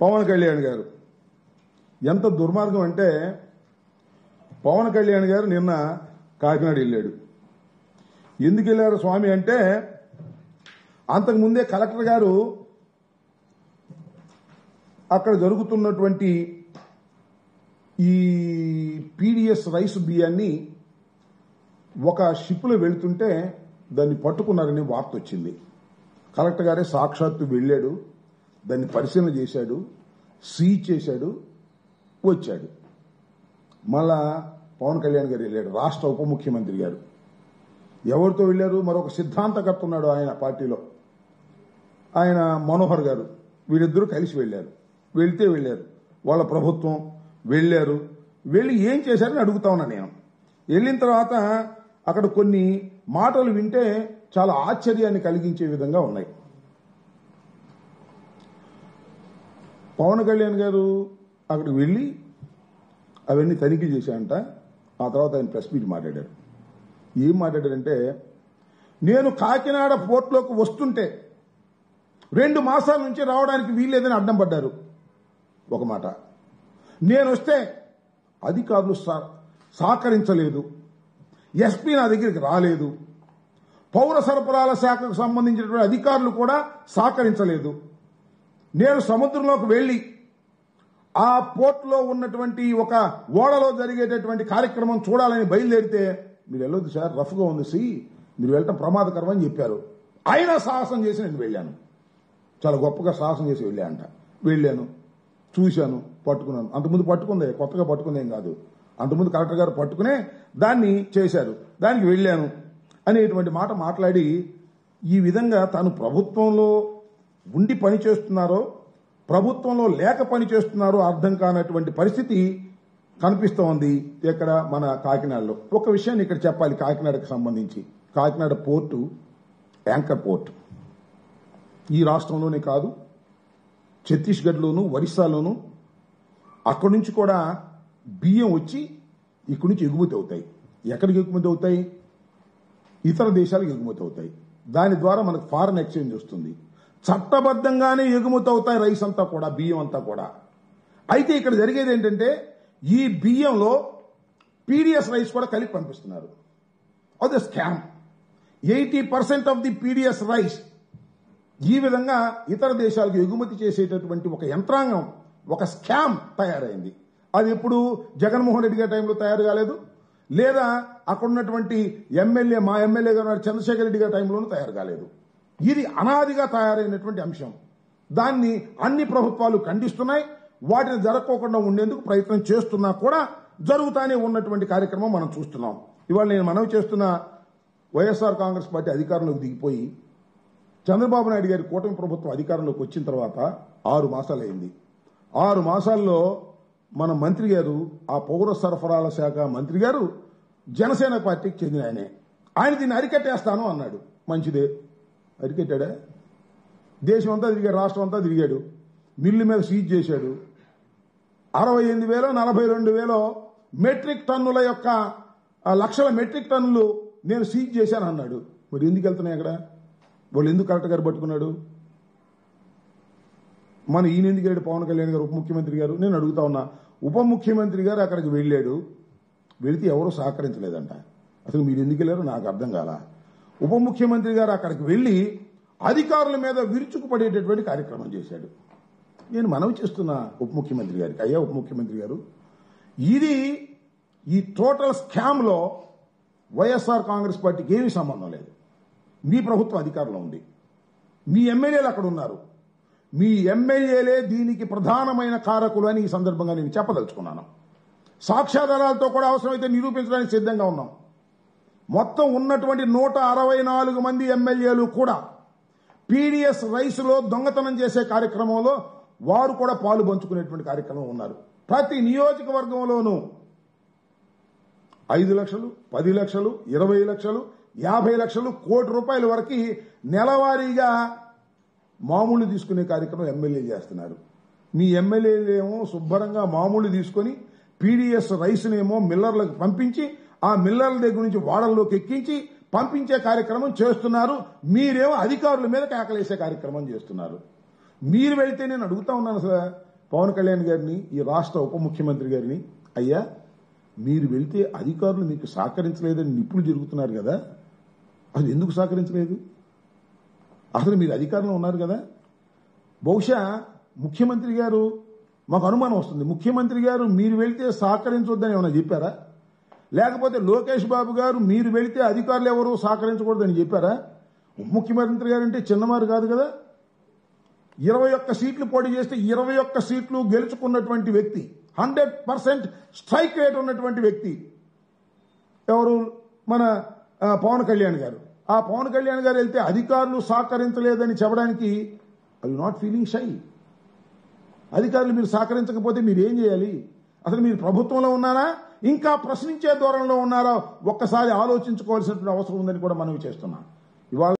పవన్ కళ్యాణ్ గారు ఎంత దుర్మార్గం అంటే పవన్ కళ్యాణ్ గారు నిన్న కాకినాడ వెళ్ళాడు. ఎందుకు వెళ్ళారు స్వామి అంటే అంతకుముందే కలెక్టర్ గారు అక్కడ జరుగుతున్నటువంటి ఈ పీడీఎస్ రైస్ బియ్యాన్ని ఒక షిప్లో వెళుతుంటే దాన్ని పట్టుకున్నారని వార్త వచ్చింది. కలెక్టర్ గారే సాక్షాత్తు వెళ్ళాడు, దాన్ని పరిశీలన చేశాడు, సీజ్ చేశాడు, వచ్చాడు. మళ్ళా పవన్ కళ్యాణ్ గారు వెళ్ళాడు, రాష్ట్ర ఉప ముఖ్యమంత్రి గారు. ఎవరితో వెళ్ళారు? మరొక సిద్ధాంతకర్త ఉన్నాడు ఆయన పార్టీలో, ఆయన మనోహర్ గారు. వీళ్ళిద్దరూ కలిసి వెళ్ళారు. వెళ్ళారు వాళ్ళ ప్రభుత్వం వెళ్ళారు. వెళ్ళి ఏం చేశారని అడుగుతా ఉన్నా నేను. వెళ్ళిన తర్వాత అక్కడ కొన్ని మాటలు వింటే చాలా ఆశ్చర్యాన్ని కలిగించే విధంగా ఉన్నాయి. పవన్ కళ్యాణ్ గారు అక్కడికి వెళ్ళి అవన్నీ తనిఖీ చేశారంట. ఆ తర్వాత ఆయన ప్రెస్ మీట్ మాట్లాడారు. ఏం మాట్లాడారంటే, నేను కాకినాడ పోర్టులోకి వస్తుంటే 2 మాసాల నుంచి రావడానికి వీల్లేదని అడ్డం పడ్డారు. ఒక మాట. నేను వస్తే అధికారులు సహకరించలేదు, ఎస్పీ నా దగ్గరికి రాలేదు, పౌర సరఫరాల శాఖకు సంబంధించినటువంటి అధికారులు కూడా సహకరించలేదు. నేను సముద్రంలోకి వెళ్లి ఆ పోర్టులో ఉన్నటువంటి ఒక ఓడలో జరిగేటటువంటి కార్యక్రమం చూడాలని బయలుదేరితే మీరు వెళ్ళొద్దు సార్, రఫ్గా ఉంది సి, మీరు వెళ్ళటం ప్రమాదకరం అని చెప్పారు. అయినా సాహసం చేసి నేను వెళ్ళాను. చాలా గొప్పగా సాహసం చేసి వెళ్ళానంట. వెళ్ళాను, చూశాను, పట్టుకున్నాను. అంతకుముందు పట్టుకుందే, కొత్తగా పట్టుకుందేం కాదు. అంతకుముందు కలెక్టర్ గారు పట్టుకునే దాన్ని చేశారు, దానికి వెళ్ళాను అనేటువంటి మాట మాట్లాడి ఈ విధంగా తాను ప్రభుత్వంలో ఉండి పని చేస్తున్నారో ప్రభుత్వంలో లేక పని చేస్తున్నారో అర్థం కానటువంటి పరిస్థితి కనిపిస్తూ ఉంది ఇక్కడ మన కాకినాడలో. ఒక విషయాన్ని ఇక్కడ చెప్పాలి కాకినాడకు సంబంధించి. Kakinada port anchor port. ఈ రాష్ట్రంలోనే కాదు, ఛత్తీస్గఢ్లోను, ఒరిస్సాలోను అక్కడి నుంచి కూడా బియ్యం వచ్చి ఇక్కడి నుంచి ఎగుమతి అవుతాయి. ఎక్కడికి ఎగుమతి అవుతాయి? ఇతర దేశాలకు ఎగుమతి అవుతాయి. దాని ద్వారా మనకు ఫారెన్ ఎక్స్చేంజ్ వస్తుంది. చట్టబద్ధంగానే ఎగుమతి అవుతాయి రైస్ అంతా కూడా, బియ్యం అంతా కూడా. అయితే ఇక్కడ జరిగేది ఏంటంటే ఈ బియ్యంలో పీడీఎస్ రైస్ కూడా కలిపి పంపిస్తున్నారు. అది scam. 80% of the PDS rice ఈ విధంగా ఇతర దేశాలకు ఎగుమతి చేసేటటువంటి ఒక యంత్రాంగం, ఒక స్కామ్ తయారైంది. అది ఎప్పుడు జగన్మోహన్ రెడ్డి గారి టైంలో తయారు కాలేదు, లేదా అక్కడ ఉన్నటువంటి ఎమ్మెల్యే, మా ఎమ్మెల్యే గారు చంద్రశేఖర్ రెడ్డి గారి టైంలోనూ తయారు కాలేదు. ఇది అనాదిగా తయారైనటువంటి అంశం. దాన్ని అన్ని ప్రభుత్వాలు ఖండిస్తున్నాయి. వాటిని జరగకోకుండా ఉండేందుకు ప్రయత్నం చేస్తున్నా కూడా జరుగుతానే ఉన్నటువంటి కార్యక్రమం మనం చూస్తున్నాం. ఇవాళ నేను మనవి చేస్తున్న, వైఎస్ఆర్ కాంగ్రెస్ పార్టీ అధికారంలోకి దిగిపోయి చంద్రబాబు నాయుడు గారి కూటమి ప్రభుత్వం అధికారంలోకి వచ్చిన తర్వాత 6 మాసాలు అయింది. 6 మాసాల్లో మన మంత్రి గారు, ఆ పౌర సరఫరాల శాఖ మంత్రి గారు జనసేన పార్టీకి చెందిన ఆయనే. ఆయన దీన్ని అరికట్టేస్తాను అన్నాడు. మంచిదే, అరికట్టాడా? దేశం అంతా తిరిగాడు, రాష్ట్రం అంతా తిరిగాడు, మిల్లు మీద సీజ్ చేశాడు. 68,000 42,000 మెట్రిక్ టన్నుల యొక్క లక్షల మెట్రిక్ టన్నులు నేను సీజ్ చేశాను అన్నాడు. మరి ఎందుకు వెళ్తున్నాయి అక్కడ? వాళ్ళు ఎందుకు కలెక్టర్ గారు పట్టుకున్నాడు? మన ఈయన ఎందుకు వెళ్ళాడు? పవన్ కళ్యాణ్ గారు ఉప ముఖ్యమంత్రి గారు. నేను అడుగుతా ఉన్నా, ఉప ముఖ్యమంత్రి గారు అక్కడికి వెళ్ళాడు, వెళితే ఎవరూ సహకరించలేదంట. అసలు మీరు ఎందుకు వెళ్ళారో నాకు అర్థం కాల. ఉప ముఖ్యమంత్రి గారు అక్కడికి వెళ్లి అధికారుల మీద విరుచుకుపడేటటువంటి కార్యక్రమం చేశాడు. నేను మనవి చేస్తున్నా ఉప ముఖ్యమంత్రి గారికి, అయ్యా ఉప ముఖ్యమంత్రి గారు, ఇది ఈ టోటల్ స్కామ్ లో వైఎస్ఆర్ కాంగ్రెస్ పార్టీకి ఏమీ సంబంధం లేదు. మీ ప్రభుత్వం అధికారంలో ఉంది, మీ ఎమ్మెల్యేలు అక్కడ ఉన్నారు, మీ ఎమ్మెల్యేలే దీనికి ప్రధానమైన కారకులు అని ఈ సందర్భంగా నేను చెప్పదలుచుకున్నాను. సాక్ష్యాధారాలతో కూడా అవసరమైతే నిరూపించడానికి సిద్ధంగా ఉన్నాం. మొత్తం ఉన్నటువంటి 164 మంది ఎమ్మెల్యేలు కూడా పీడీఎస్ రైస్ లో దొంగతనం చేసే కార్యక్రమంలో వారు కూడా పాలు పంచుకునేటువంటి కార్యక్రమం ఉన్నారు. ప్రతి నియోజకవర్గంలోనూ 5 లక్షలు, 10 లక్షలు, 20 లక్షలు, 50 లక్షలు, కోటి రూపాయల వరకు నెలవారీగా మామూలు తీసుకునే కార్యక్రమం ఎమ్మెల్యేలు చేస్తున్నారు. మీ ఎమ్మెల్యేలేమో శుభ్రంగా మామూలు తీసుకుని పీడీఎస్ రైస్నేమో మిల్లర్లకు పంపించి ఆ మిల్లర్ల దగ్గర నుంచి వాడల్లోకి ఎక్కించి పంపించే కార్యక్రమం చేస్తున్నారు. మీరేమో అధికారుల మీద కేకలేసే కార్యక్రమం చేస్తున్నారు. మీరు వెళ్తే నేను అడుగుతా ఉన్నాను సార్, పవన్ కళ్యాణ్ గారిని, ఈ రాష్ట్ర ఉప ముఖ్యమంత్రి గారిని, అయ్యా మీరు వెళ్తే అధికారులు మీకు సహకరించలేదని నిప్పులు జరుగుతున్నారు కదా, అది ఎందుకు సహకరించలేదు? అసలు మీరు అధికారంలో ఉన్నారు కదా. బహుశా ముఖ్యమంత్రి గారు, మాకు అనుమానం వస్తుంది, ముఖ్యమంత్రి గారు మీరు వెళ్తే సహకరించొద్దని ఏమైనా చెప్పారా? లేకపోతే లోకేష్ బాబు గారు మీరు వెళ్తే అధికారులు ఎవరు సహకరించకూడదని చెప్పారా? ఉప ముఖ్యమంత్రి గారు అంటే చిన్నవారు కాదు కదా. 21 సీట్లు పోటీ చేస్తే 21 సీట్లు గెలుచుకున్నటువంటి వ్యక్తి, 100% స్ట్రైక్ రేట్ ఉన్నటువంటి వ్యక్తి ఎవరు? మన పవన్ కళ్యాణ్ గారు. ఆ పవన్ కళ్యాణ్ గారు వెళ్తే అధికారులు సహకరించలేదని చెప్పడానికి ఐ నాట్ ఫీలింగ్ షై. అధికారులు మీరు సహకరించకపోతే మీరు ఏం చేయాలి? అసలు మీరు ప్రభుత్వంలో ఉన్నారా, ఇంకా ప్రశ్నించే ధోరణిలో ఉన్నారా? ఒక్కసారి ఆలోచించుకోవాల్సినటువంటి అవసరం ఉందని కూడా మనవి చేస్తున్నాం. ఇవాళ